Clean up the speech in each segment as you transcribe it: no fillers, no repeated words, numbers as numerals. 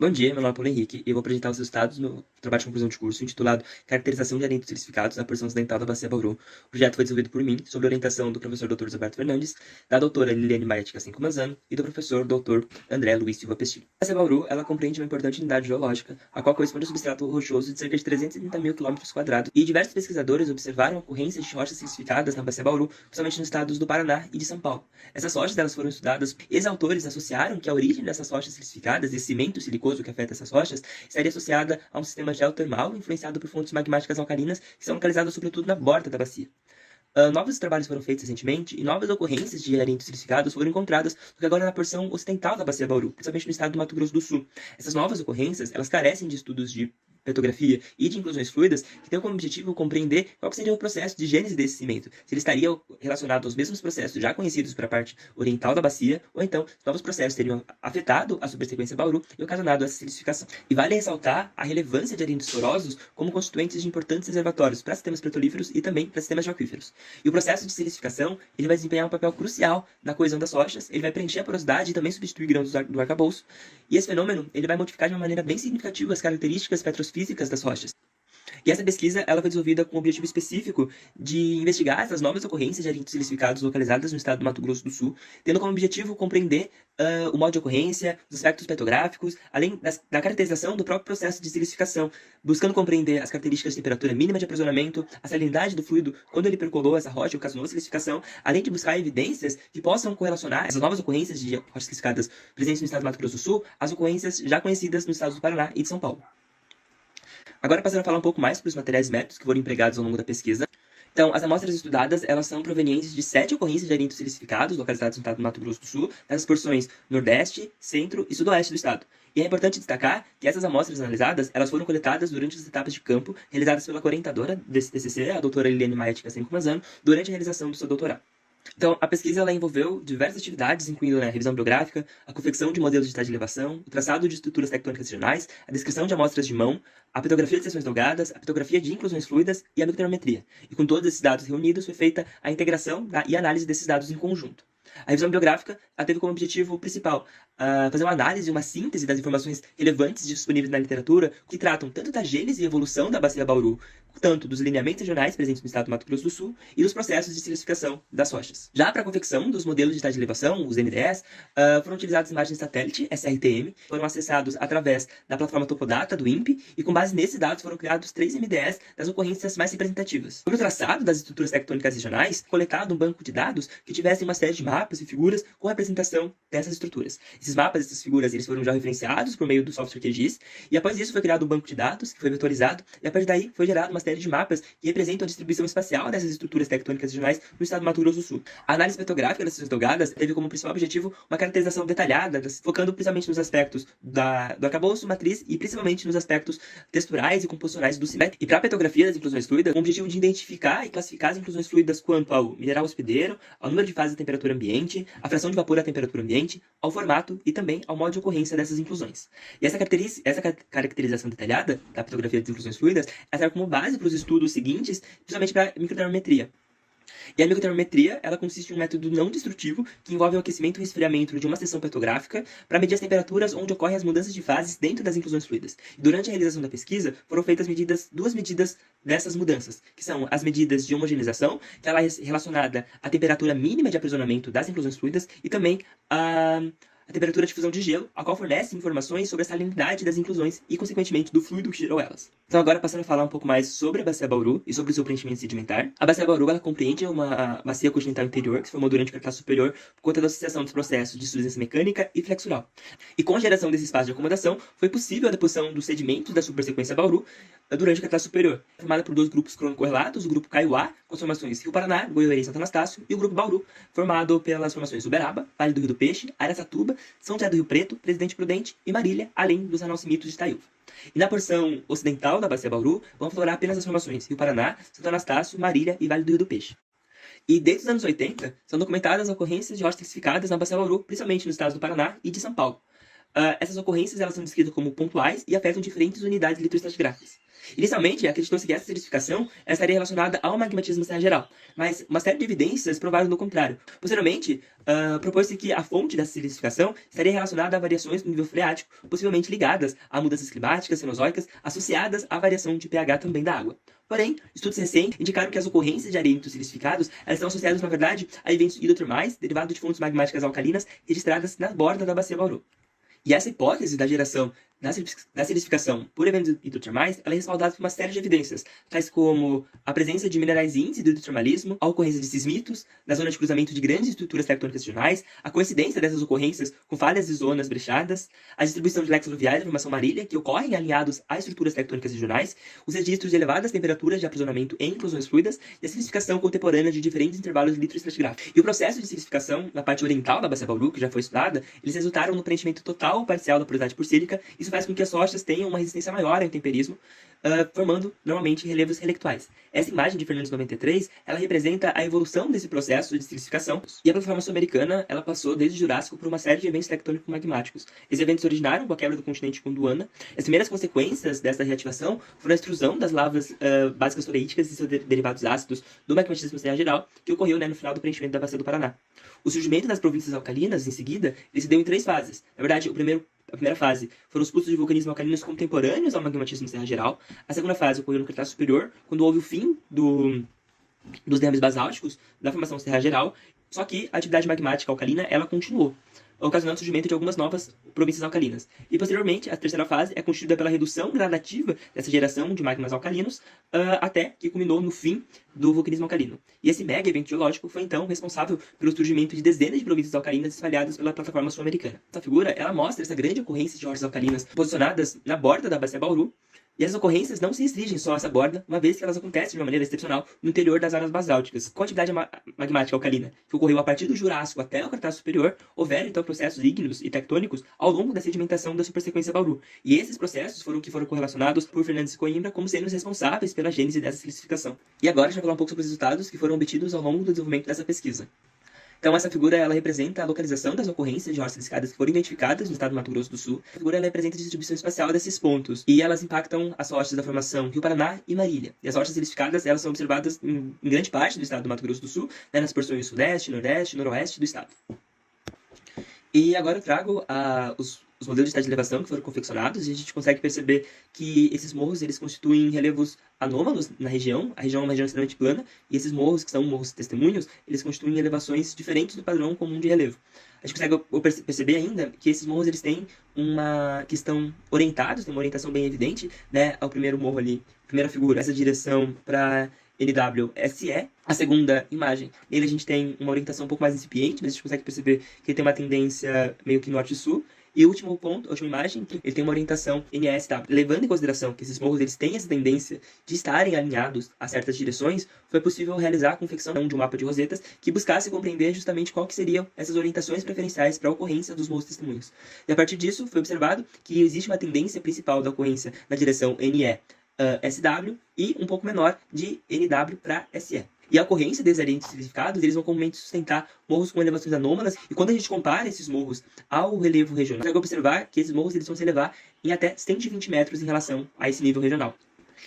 Bom dia, meu nome é Paulo Henrique e eu vou apresentar os resultados do meu trabalho de conclusão de curso intitulado Caracterização de arentos silicificados na porção ocidental da Bacia Bauru. O projeto foi desenvolvido por mim, sob orientação do professor Dr. Roberto Fernandes, da doutora Liliane Maete Cassim Manzano e do professor Dr. André Luiz Silva Pestilho. A Bacia Bauru, ela compreende uma importante unidade geológica, a qual corresponde a um substrato rochoso de cerca de 330 mil km², e diversos pesquisadores observaram a ocorrência de rochas silicificadas na Bacia Bauru, principalmente nos estados do Paraná e de São Paulo. Essas rochas elas foram estudadas e os autores associaram que a origem dessas rochas silicificadas, esse cimento silicoso que afeta essas rochas, estaria associada a um sistema geotermal influenciado por fontes magmáticas alcalinas que são localizadas sobretudo na borda da bacia. Novos trabalhos foram feitos recentemente e novas ocorrências de arentos silicificados foram encontradas, porque agora na porção ocidental da Bacia Bauru, principalmente no estado do Mato Grosso do Sul. Essas novas ocorrências, elas carecem de estudos de petrografia e de inclusões fluidas, que têm como objetivo compreender qual seria o processo de gênese desse cimento, se ele estaria relacionado aos mesmos processos já conhecidos para a parte oriental da bacia, ou então novos processos teriam afetado a supersequência Bauru e ocasionado essa silicificação. E vale ressaltar a relevância de arentos porosos como constituintes de importantes reservatórios para sistemas petrolíferos e também para sistemas geoquíferos. E o processo de silicificação ele vai desempenhar um papel crucial na coesão das rochas, ele vai preencher a porosidade e também substituir grãos do arcabouço, e esse fenômeno ele vai modificar de uma maneira bem significativa as características petrofísicas das rochas. E essa pesquisa ela foi desenvolvida com o objetivo específico de investigar essas novas ocorrências de arentos silicificados localizadas no estado do Mato Grosso do Sul, tendo como objetivo compreender o modo de ocorrência, os aspectos petrográficos, além da caracterização do próprio processo de silicificação, buscando compreender as características de temperatura mínima de aprisionamento, a salinidade do fluido quando ele percolou essa rocha e ocasionou a silicificação, além de buscar evidências que possam correlacionar essas novas ocorrências de rochas silicificadas presentes no estado do Mato Grosso do Sul às ocorrências já conhecidas nos estados do Paraná e de São Paulo. Agora passando a falar um pouco mais sobre os materiais e métodos que foram empregados ao longo da pesquisa. Então, as amostras estudadas, elas são provenientes de 7 ocorrências de arentos silicificados localizados no estado do Mato Grosso do Sul, nas porções Nordeste, Centro e Sudoeste do estado. E é importante destacar que essas amostras analisadas, elas foram coletadas durante as etapas de campo realizadas pela orientadora desse TCC, a doutora Liliane Maete Cassim Manzano, durante a realização do seu doutorado. Então, a pesquisa ela envolveu diversas atividades, incluindo a revisão bibliográfica, a confecção de modelos digitais de elevação, o traçado de estruturas tectônicas regionais, a descrição de amostras de mão, a petrografia de seções delgadas, a petrografia de inclusões fluidas e a microtermometria. E com todos esses dados reunidos, foi feita a integração e análise desses dados em conjunto. A revisão bibliográfica teve como objetivo principal fazer uma análise e uma síntese das informações relevantes disponíveis na literatura que tratam tanto da gênese e evolução da Bacia Bauru, tanto dos lineamentos regionais presentes no estado do Mato Grosso do Sul e dos processos de silicificação das rochas. Já para a confecção dos modelos digitais de elevação, os MDS, foram utilizadas imagens satélite, SRTM, foram acessados através da plataforma Topodata do INPE e com base nesses dados foram criados 3 MDS das ocorrências mais representativas. Sobre o traçado das estruturas tectônicas regionais, coletado um banco de dados que tivessem uma série de mapas e figuras com representação dessas estruturas. Esses mapas, essas figuras, eles foram já referenciados por meio do software QGIS e após isso foi criado um banco de dados que foi vetorizado e a partir daí foi gerado uma série de mapas que representam a distribuição espacial dessas estruturas tectônicas regionais no estado do Mato Grosso do Sul. A análise petrográfica dessas seções delgadas teve como principal objetivo uma caracterização detalhada, focando principalmente nos aspectos do arcabouço, matriz e principalmente nos aspectos texturais e composicionais do cimento. E para a petrografia das inclusões fluidas, com o objetivo de identificar e classificar as inclusões fluidas quanto ao mineral hospedeiro, ao número de fases da temperatura ambiente, à fração de vapor à temperatura ambiente, ao formato e também ao modo de ocorrência dessas inclusões. E essa caracterização detalhada da petrografia das inclusões fluidas serve como base para os estudos seguintes, principalmente para a microtermometria. E a microtermometria, ela consiste em um método não destrutivo que envolve o aquecimento e resfriamento de uma seção petrográfica para medir as temperaturas onde ocorrem as mudanças de fases dentro das inclusões fluidas. E durante a realização da pesquisa, foram feitas duas medidas dessas mudanças, que são as medidas de homogeneização, que ela é relacionada à temperatura mínima de aprisionamento das inclusões fluidas, e também a temperatura de fusão de gelo, a qual fornece informações sobre a salinidade das inclusões e, consequentemente, do fluido que gerou elas. Então, agora passando a falar um pouco mais sobre a Bacia Bauru e sobre o seu preenchimento sedimentar. A Bacia Bauru ela compreende uma bacia continental interior que se formou durante o Cretáceo Superior por conta da associação dos processos de suficiência mecânica e flexural. E com a geração desse espaço de acomodação, foi possível a deposição dos sedimentos da supersequência Bauru durante o Cretáceo Superior, formada por 2 grupos cronocorrelatos, o grupo Kaiowá, com as formações Rio Paraná, Goiôerê e Santo Anastácio, e o grupo Bauru, formado pelas formações Uberaba, Vale do Rio do Peixe, Araçatuba, São José do Rio Preto, Presidente Prudente e Marília, além dos analcimitos de Itaiúva. E na porção ocidental da Bacia Bauru, vão aflorar apenas as formações Rio Paraná, Santo Anastácio, Marília e Vale do Rio do Peixe. E desde os anos 80, são documentadas ocorrências de rochas silicificadas na Bacia Bauru, principalmente nos estados do Paraná e de São Paulo. Essas ocorrências elas são descritas como pontuais e afetam diferentes unidades litoestratigráficas. Inicialmente, acreditou-se que essa silicificação estaria relacionada ao magmatismo serra geral, mas uma série de evidências provaram o contrário. Posteriormente, propôs-se que a fonte dessa silicificação estaria relacionada a variações no nível freático, possivelmente ligadas a mudanças climáticas cenozoicas associadas à variação de pH também da água. Porém, estudos recentes indicaram que as ocorrências de areitos silicificados elas estão associadas, na verdade, a eventos hidrotermais derivados de fontes magmáticas alcalinas registradas na borda da bacia Bauru. E essa hipótese da geração da silicificação por eventos hidrotermais ela é respaldada por uma série de evidências, tais como a presença de minerais índice do hidrotermalismo, a ocorrência de sismitos, na zona de cruzamento de grandes estruturas tectônicas regionais, a coincidência dessas ocorrências com falhas de zonas brechadas, a distribuição de leques fluviais de formação marília, que ocorrem alinhados a estruturas tectônicas regionais, os registros de elevadas temperaturas de aprisionamento em inclusões fluidas e a silicificação contemporânea de diferentes intervalos litoestratigráficos. E o processo de silicificação na parte oriental da Bacia Bauru, que já foi estudada, eles resultaram no preenchimento total ou parcial da porosidade porcílica. Isso faz com que as rochas tenham uma resistência maior ao intemperismo, formando normalmente relevos relictuais. Essa imagem de Fernandes 93, ela representa a evolução desse processo de silicificação. E a plataforma sul-americana, ela passou desde o Jurássico por uma série de eventos tectônico-magmáticos. Esses eventos originaram com a quebra do continente Gondwana. As primeiras consequências dessa reativação foram a extrusão das lavas básicas toreíticas e seus derivados ácidos do magmatismo serra geral, que ocorreu no final do preenchimento da bacia do Paraná. O surgimento das províncias alcalinas, em seguida, ele se deu em 3 fases. Na verdade, a primeira fase foram os pulsos de vulcanismo alcalinos contemporâneos ao magmatismo serra geral. A segunda fase ocorreu no Cretáceo Superior, quando houve o fim dos derrames basálticos da formação serra geral, só que a atividade magmática alcalina ela continuou, ocasionando o surgimento de algumas novas províncias alcalinas. E, posteriormente, a terceira fase é constituída pela redução gradativa dessa geração de magmas alcalinos, até que culminou no fim do vulcanismo alcalino. E esse mega evento geológico foi, então, responsável pelo surgimento de dezenas de províncias alcalinas espalhadas pela plataforma sul-americana. Essa figura, ela mostra essa grande ocorrência de rochas alcalinas posicionadas na borda da Bacia Bauru. E essas ocorrências não se restringem só a essa borda, uma vez que elas acontecem de uma maneira excepcional no interior das áreas basálticas. Com a atividade magmática alcalina, que ocorreu a partir do Jurássico até o Cretáceo Superior, houveram então processos ígneos e tectônicos ao longo da sedimentação da supersequência Bauru. E esses processos foram correlacionados por Fernandes e Coimbra como sendo os responsáveis pela gênese dessa silicificação. E agora a gente vai falar um pouco sobre os resultados que foram obtidos ao longo do desenvolvimento dessa pesquisa. Então, essa figura ela representa a localização das ocorrências de rochas silicificadas que foram identificadas no estado do Mato Grosso do Sul. A figura ela representa a distribuição espacial desses pontos. E elas impactam as rochas da formação Rio Paraná e Marília. E as rochas silicificadas elas são observadas em grande parte do estado do Mato Grosso do Sul, nas porções sudeste, nordeste e noroeste do estado. E agora eu trago os modelos de estado de elevação que foram confeccionados e a gente consegue perceber que esses morros eles constituem relevos anômalos na região. A região é uma região extremamente plana e esses morros, que são morros testemunhos, eles constituem elevações diferentes do padrão comum de relevo. A gente consegue perceber ainda que esses morros eles têm que estão orientados, tem uma orientação bem evidente, né, ao primeiro morro ali, primeira figura, essa direção para NWSE. A segunda imagem, nele a gente tem uma orientação um pouco mais incipiente, mas a gente consegue perceber que ele tem uma tendência meio que norte-sul. E o último ponto, a última imagem, ele tem uma orientação NSW. Levando em consideração que esses morros eles têm essa tendência de estarem alinhados a certas direções, foi possível realizar a confecção de um mapa de rosetas que buscasse compreender justamente qual que seriam essas orientações preferenciais para a ocorrência dos morros testemunhos. E a partir disso, foi observado que existe uma tendência principal da ocorrência na direção NE-SW e um pouco menor de NW para SE. E a ocorrência desses areitos silicificados, eles vão comumente sustentar morros com elevações anômalas. E quando a gente compara esses morros ao relevo regional, você vai observar que esses morros eles vão se elevar em até 120 metros em relação a esse nível regional.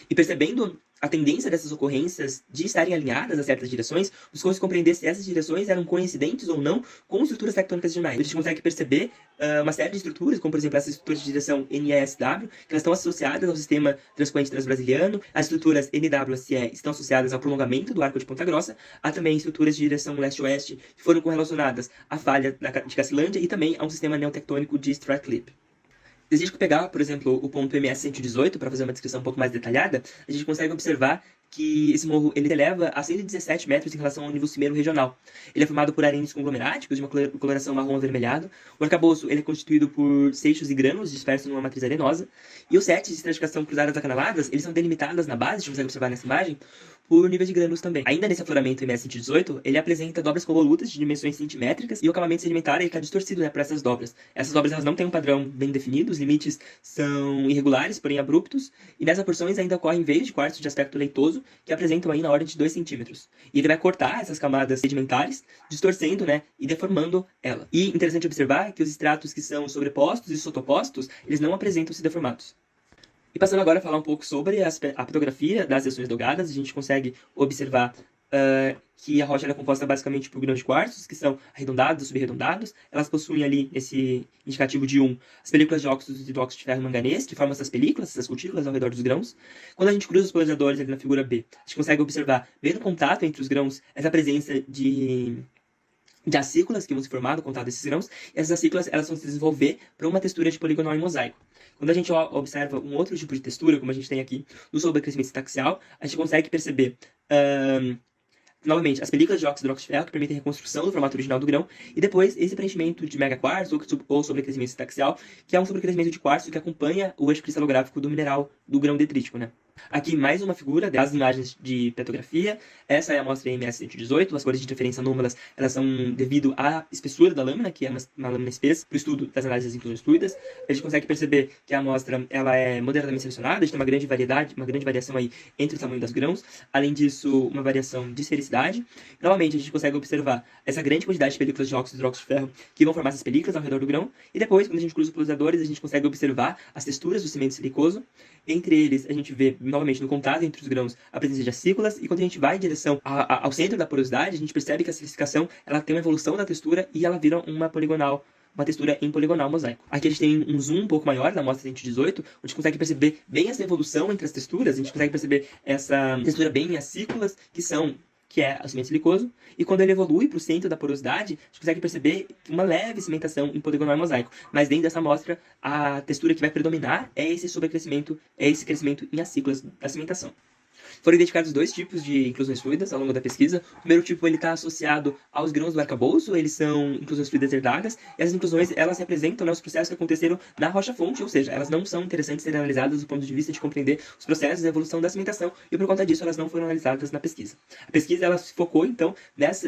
E percebendo a tendência dessas ocorrências de estarem alinhadas a certas direções, buscou-se compreender se essas direções eram coincidentes ou não com estruturas tectônicas regionais. A gente consegue perceber uma série de estruturas, como por exemplo essas estruturas de direção NESW, que elas estão associadas ao sistema transcorrente transbrasiliano. As estruturas NWSE estão associadas ao prolongamento do Arco de Ponta Grossa. Há também estruturas de direção leste-oeste que foram correlacionadas à falha de Cacilândia e também a um sistema neotectônico de Strathclyde. Se a gente pegar, por exemplo, o ponto MS-118, para fazer uma descrição um pouco mais detalhada, a gente consegue observar que esse morro ele eleva a 117 metros em relação ao nível cimeiro regional. Ele é formado por arenes conglomeráticos de uma coloração marrom avermelhado. O arcabouço ele é constituído por seixos e grânulos dispersos numa matriz arenosa. E os setes de estratificação cruzadas acanaladas, eles são delimitadas na base, a gente consegue observar nessa imagem, por nível de grânulos também. Ainda nesse afloramento MS-118, ele apresenta dobras convolutas de dimensões centimétricas e o acabamento sedimentar está distorcido, né, por essas dobras. Essas dobras elas não têm um padrão bem definido, os limites são irregulares, porém abruptos, e nessas porções ainda ocorrem veios de quartzo de aspecto leitoso silicoso, que apresentam aí na ordem de 2 centímetros. E ele vai cortar essas camadas sedimentares, distorcendo, né, e deformando ela. E interessante observar que os estratos que são sobrepostos e sotopostos, eles não apresentam-se deformados. E passando agora a falar um pouco sobre a petrografia das seções delgadas, a gente consegue observar que a rocha é composta basicamente por grãos de quartzos, que são arredondados ou subarredondados. Elas possuem ali, esse indicativo de 1, as películas de óxidos e de óxido de ferro e manganês, que formam essas películas, essas cutículas ao redor dos grãos. Quando a gente cruza os polarizadores ali na figura B, a gente consegue observar, bem no contato entre os grãos, essa presença de acículas que vão se formar no contato desses grãos, e essas acículas elas vão se desenvolver para uma textura de poligonal em mosaico. Quando a gente observa um outro tipo de textura, como a gente tem aqui no sobrecrescimento sintaxial, a gente consegue perceber novamente, as películas de óxido de ferro que permitem a reconstrução do formato original do grão, e depois esse preenchimento de megaquartzo ou sobrecrescimento sintaxial, que é um sobrecrescimento de quartzo que acompanha o eixo cristalográfico do mineral do grão detrítico, né? Aqui mais uma figura das imagens de petrografia. Essa é a amostra MS-118. As cores de interferência anômalas elas são devido à espessura da lâmina, que é uma lâmina espessa, para o estudo das análises de inclusões fluidas. A gente consegue perceber que a amostra ela é moderadamente selecionada, a gente tem uma grande variação aí entre o tamanho dos grãos. Além disso, uma variação de esfericidade. Novamente, a gente consegue observar essa grande quantidade de películas de óxido de ferro que vão formar essas películas ao redor do grão. E depois, quando a gente cruza os polarizadores, a gente consegue observar as texturas do cimento silicoso. Entre eles, a gente vê, novamente, no contato entre os grãos, a presença de acículas, e quando a gente vai em direção ao centro da porosidade, a gente percebe que a silicificação ela tem uma evolução da textura e ela vira uma textura em poligonal mosaico. Aqui a gente tem um zoom um pouco maior na amostra 118, onde a gente consegue perceber bem essa evolução entre as texturas, a gente consegue perceber essa textura bem em acículas, que é o cimento silicoso, e quando ele evolui para o centro da porosidade, a gente consegue perceber uma leve cimentação em poligonal e mosaico. Mas dentro dessa amostra, a textura que vai predominar é esse sobrecrescimento, é esse crescimento em acículas da cimentação. Foram identificados 2 tipos de inclusões fluidas ao longo da pesquisa. O primeiro tipo está associado aos grãos do arcabouço, eles são inclusões fluidas herdadas, e as inclusões elas representam, né, os processos que aconteceram na rocha-fonte, ou seja, elas não são interessantes serem analisadas do ponto de vista de compreender os processos de evolução da cimentação, e por conta disso elas não foram analisadas na pesquisa. A pesquisa ela se focou, então,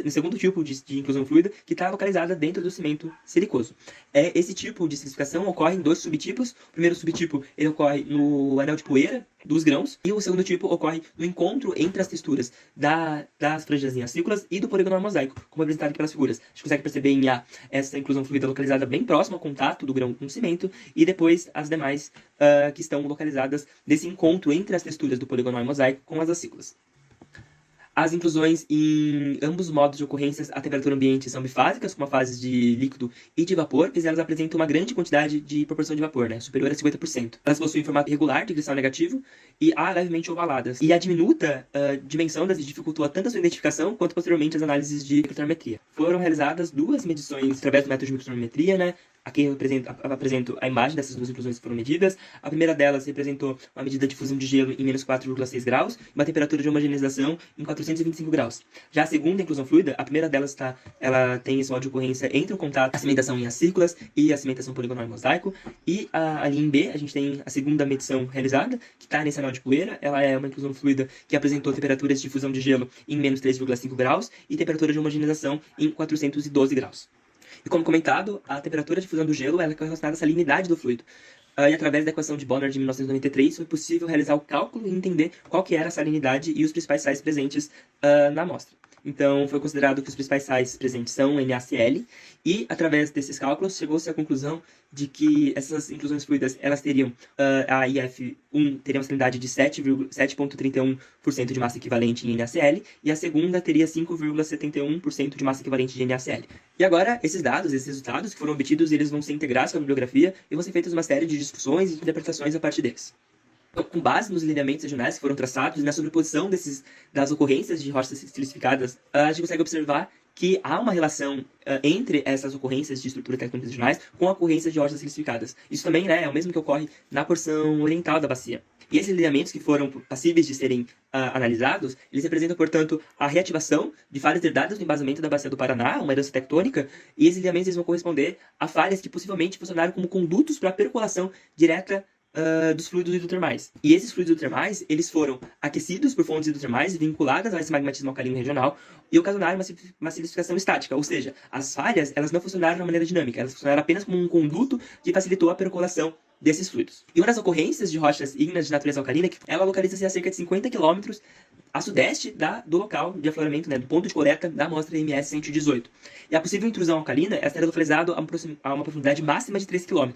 no segundo tipo de inclusão fluida, que está localizada dentro do cimento silicoso. Esse tipo de silicificação ocorre em 2 subtipos. O primeiro subtipo ele ocorre no anel de poeira dos grãos, e o segundo tipo ocorre no encontro entre as texturas das franjas em acículas e do poligonal mosaico, como apresentado aqui pelas figuras. A gente consegue perceber em A essa inclusão fluida localizada bem próxima ao contato do grão com o cimento, e depois as demais que estão localizadas nesse encontro entre as texturas do poligonal mosaico com as acículas. As inclusões em ambos os modos de ocorrências à temperatura ambiente são bifásicas, como a fase de líquido e de vapor, pois elas apresentam uma grande quantidade de proporção de vapor, né, superior a 50%. Elas possuem formato irregular de cristal negativo e levemente ovaladas. E a diminuta dimensão das dificultou tanto a sua identificação quanto posteriormente as análises de microtermometria. Foram realizadas 2 medições através do método de microtermometria, né? Aqui eu apresento a imagem dessas 2 inclusões que foram medidas. A primeira delas representou uma medida de fusão de gelo em menos 4,6 graus e uma temperatura de homogeneização em 425 graus. Já a segunda inclusão fluida, a primeira delas ela tem esse modo de ocorrência entre o contato, a cimentação em acículas e a cimentação poligonal em mosaico. E ali em B, a gente tem a segunda medição realizada, que está nesse anel de poeira. Ela é uma inclusão fluida que apresentou temperaturas de fusão de gelo em menos 3,5 graus e temperatura de homogeneização em 412 graus. E como comentado, a temperatura de fusão do gelo ela é relacionada à salinidade do fluido. E através da equação de Bonner de 1993 foi possível realizar o cálculo e entender qual que era a salinidade e os principais sais presentes na amostra. Então, foi considerado que os principais sais presentes são NaCl, e através desses cálculos chegou-se à conclusão de que essas inclusões fluidas elas teriam a IF1 teria uma salinidade de 7,31% de massa equivalente em NaCl, e a segunda teria 5,71% de massa equivalente de NaCl. E agora, esses resultados que foram obtidos, eles vão ser integrados com a bibliografia e vão ser feitas uma série de discussões e interpretações a partir deles. Então, com base nos lineamentos regionais que foram traçados e na sobreposição das ocorrências de rochas silicificadas, a gente consegue observar que há uma relação entre essas ocorrências de estruturas tectônicas regionais com a ocorrência de rochas silicificadas. Isso também, né, é o mesmo que ocorre na porção oriental da bacia. E esses lineamentos que foram passíveis de serem analisados, eles representam, portanto, a reativação de falhas herdadas no embasamento da bacia do Paraná, uma herança tectônica, e esses lineamentos eles vão corresponder a falhas que possivelmente funcionaram como condutos para a percolação direta dos fluidos hidrotermais. E esses fluidos hidrotermais, eles foram aquecidos por fontes hidrotermais vinculadas a esse magmatismo alcalino regional e ocasionaram uma silicificação estática, ou seja, as falhas elas não funcionaram de uma maneira dinâmica, elas funcionaram apenas como um conduto que facilitou a percolação desses fluidos. E uma das ocorrências de rochas ígneas de natureza alcalina, ela localiza-se a cerca de 50 km a sudeste do local de afloramento, né, do ponto de coleta da amostra MS-118. E a possível intrusão alcalina estaria localizada a uma profundidade máxima de 3 km.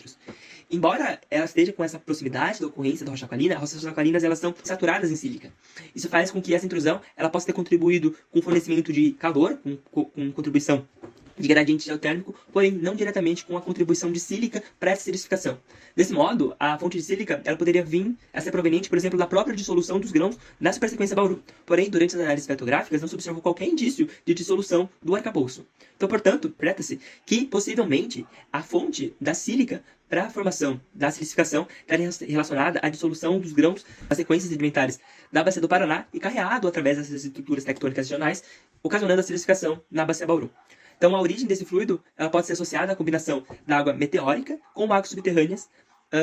Embora ela esteja com essa proximidade da ocorrência da rocha alcalina, as rochas alcalinas elas são saturadas em sílica. Isso faz com que essa intrusão ela possa ter contribuído com o fornecimento de calor, com contribuição de gradiente geotérmico, porém não diretamente com a contribuição de sílica para essa silicificação. Desse modo, a fonte de sílica ela poderia vir a ser proveniente, por exemplo, da própria dissolução dos grãos na supersequência Bauru. Porém, durante as análises espectrográficas não se observou qualquer indício de dissolução do arcabouço. Então, portanto, interpreta-se que possivelmente a fonte da sílica para a formação da silicificação estaria relacionada à dissolução dos grãos nas sequências sedimentares da Bacia do Paraná e carreado através dessas estruturas tectônicas regionais, ocasionando a silicificação na Bacia Bauru. Então, a origem desse fluido ela pode ser associada à combinação da água meteórica com águas subterrâneas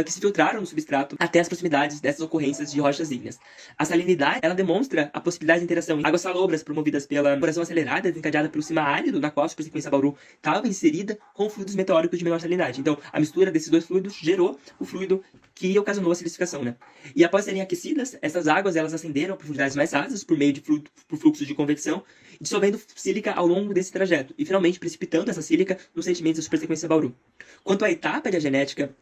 que se filtraram no substrato até as proximidades dessas ocorrências de rochas ígneas. A salinidade ela demonstra a possibilidade de interação em águas salobras promovidas pela evaporação acelerada desencadeada pelo cima árido, na qual a supersequência Bauru estava inserida com fluidos meteóricos de menor salinidade. Então, a mistura desses dois fluidos gerou o fluido que ocasionou a silicificação, né? E após serem aquecidas, essas águas elas ascenderam a profundidades mais rasas por meio de fluxos de convecção, dissolvendo sílica ao longo desse trajeto e finalmente precipitando essa sílica nos sedimentos da supersequência Bauru. Quanto à etapa de genética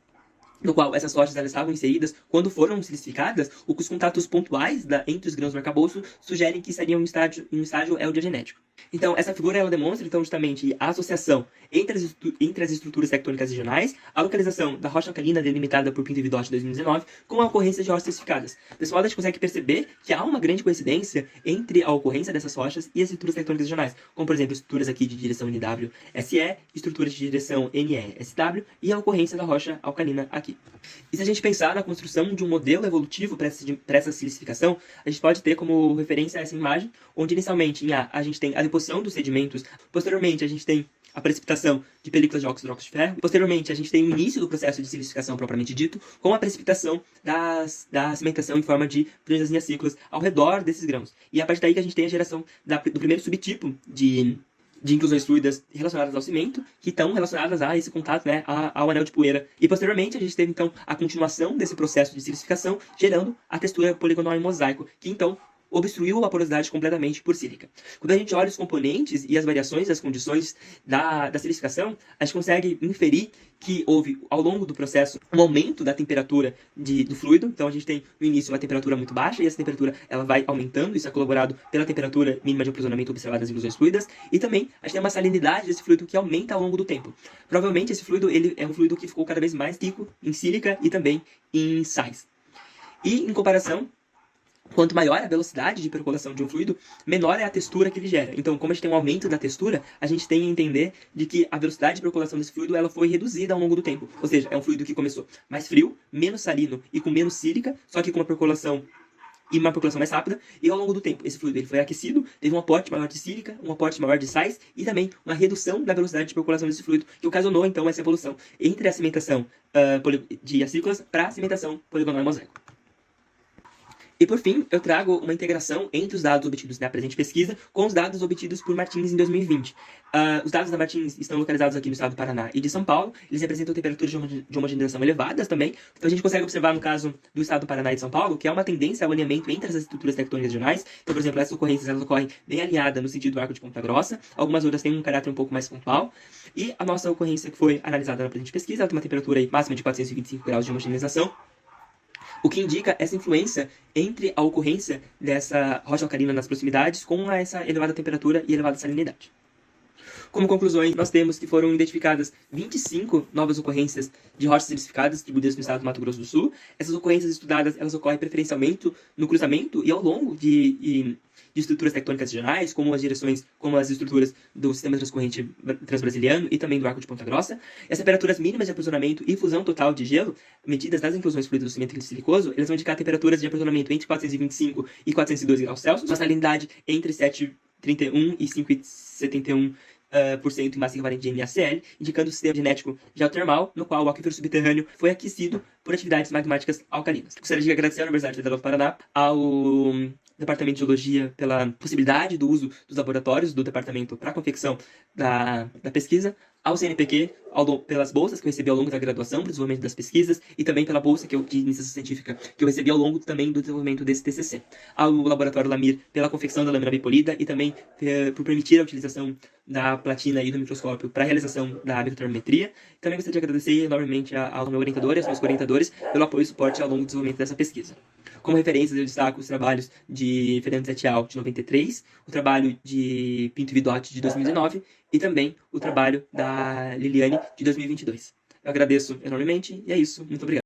no qual essas rochas elas estavam inseridas, quando foram silicificadas, os contatos pontuais entre os grãos do arcabouço sugerem que estariam em um estágio eudiagenético. Então, essa figura ela demonstra então, justamente a associação entre as estruturas tectônicas regionais, a localização da rocha alcalina delimitada por Pinto e Vidotti em 2019, com a ocorrência de rochas silicificadas. Desse modo, a gente consegue perceber que há uma grande coincidência entre a ocorrência dessas rochas e as estruturas tectônicas regionais, como, por exemplo, estruturas aqui de direção NW-SE, estruturas de direção NE-SW e a ocorrência da rocha alcalina aqui. E se a gente pensar na construção de um modelo evolutivo para essa silicificação, a gente pode ter como referência essa imagem, onde inicialmente em A gente tem a deposição dos sedimentos, posteriormente a gente tem a precipitação de películas de óxido de ferro, posteriormente a gente tem o início do processo de silicificação propriamente dito, com a precipitação da cimentação em forma de franjas ciclos ao redor desses grãos. E é a partir daí que a gente tem a geração do primeiro subtipo de inclusões fluidas relacionadas ao cimento, que estão relacionadas a esse contato, né, ao anel de poeira. E posteriormente a gente teve então a continuação desse processo de silicificação, gerando a textura poligonal em mosaico, que então obstruiu a porosidade completamente por sílica. Quando a gente olha os componentes e as variações das condições da silicificação, a gente consegue inferir que houve, ao longo do processo, um aumento da temperatura do fluido. Então, a gente tem, no início, uma temperatura muito baixa, e essa temperatura ela vai aumentando. Isso é colaborado pela temperatura mínima de aprisionamento observada nas inclusões fluidas. E também, a gente tem uma salinidade desse fluido que aumenta ao longo do tempo. Provavelmente, esse fluido ele é um fluido que ficou cada vez mais rico em sílica e também em sais. E, em comparação, quanto maior a velocidade de percolação de um fluido, menor é a textura que ele gera. Então, como a gente tem um aumento da textura, a gente tem a entender de que a velocidade de percolação desse fluido ela foi reduzida ao longo do tempo. Ou seja, é um fluido que começou mais frio, menos salino e com menos sílica, só que com uma percolação mais rápida, e ao longo do tempo esse fluido ele foi aquecido, teve um aporte maior de sílica, um aporte maior de sais e também uma redução da velocidade de percolação desse fluido, que ocasionou então essa evolução entre a cimentação de acículas para a cimentação poligonal mosaico. E por fim, eu trago uma integração entre os dados obtidos na presente pesquisa com os dados obtidos por Martins em 2020. Os dados da Martins estão localizados aqui no estado do Paraná e de São Paulo. Eles representam temperaturas de homogeneização elevadas também. Então a gente consegue observar no caso do estado do Paraná e de São Paulo que há uma tendência ao alinhamento entre as estruturas tectônicas regionais. Então, por exemplo, essas ocorrências elas ocorrem bem alinhadas no sentido do arco de Ponta Grossa. Algumas outras têm um caráter um pouco mais pontual. E a nossa ocorrência que foi analisada na presente pesquisa, ela tem uma temperatura aí máxima de 425 graus de homogeneização, o que indica essa influência entre a ocorrência dessa rocha alcalina nas proximidades com essa elevada temperatura e elevada salinidade. Como conclusões, nós temos que foram identificadas 25 novas ocorrências de rochas silicificadas distribuídas no estado do Mato Grosso do Sul. Essas ocorrências estudadas elas ocorrem preferencialmente no cruzamento e ao longo de estruturas tectônicas regionais, como as estruturas do sistema transcorrente transbrasiliano e também do arco de Ponta Grossa. As temperaturas mínimas de aprisionamento e fusão total de gelo, medidas nas inclusões fluidas do cimento silicoso, elas vão indicar temperaturas de aprisionamento entre 425 e 402 graus Celsius, uma salinidade entre 7,31 e 5,71% em massa equivalente de NaCl, indicando o sistema genético geotermal, no qual o aquífero subterrâneo foi aquecido por atividades magmáticas alcalinas. Gostaria de agradecer à Universidade Federal do Paraná, ao Departamento de Geologia pela possibilidade do uso dos laboratórios do departamento para a confecção da pesquisa, ao CNPq pelas bolsas que eu recebi ao longo da graduação para o desenvolvimento das pesquisas e também pela bolsa de iniciação científica que eu recebi ao longo também do desenvolvimento desse TCC. Ao laboratório Lamir pela confecção da lâmina bipolida e também por permitir a utilização da platina e do microscópio para a realização da microtermometria. Também gostaria de agradecer enormemente ao meu orientador e aos meus orientadores pelo apoio e suporte ao longo do desenvolvimento dessa pesquisa. Como referências, eu destaco os trabalhos de Fernando et al. De 93, o trabalho de Pinto e Vidotti de 2019 e também o trabalho da Liliane de 2022. Eu agradeço enormemente e é isso. Muito obrigado.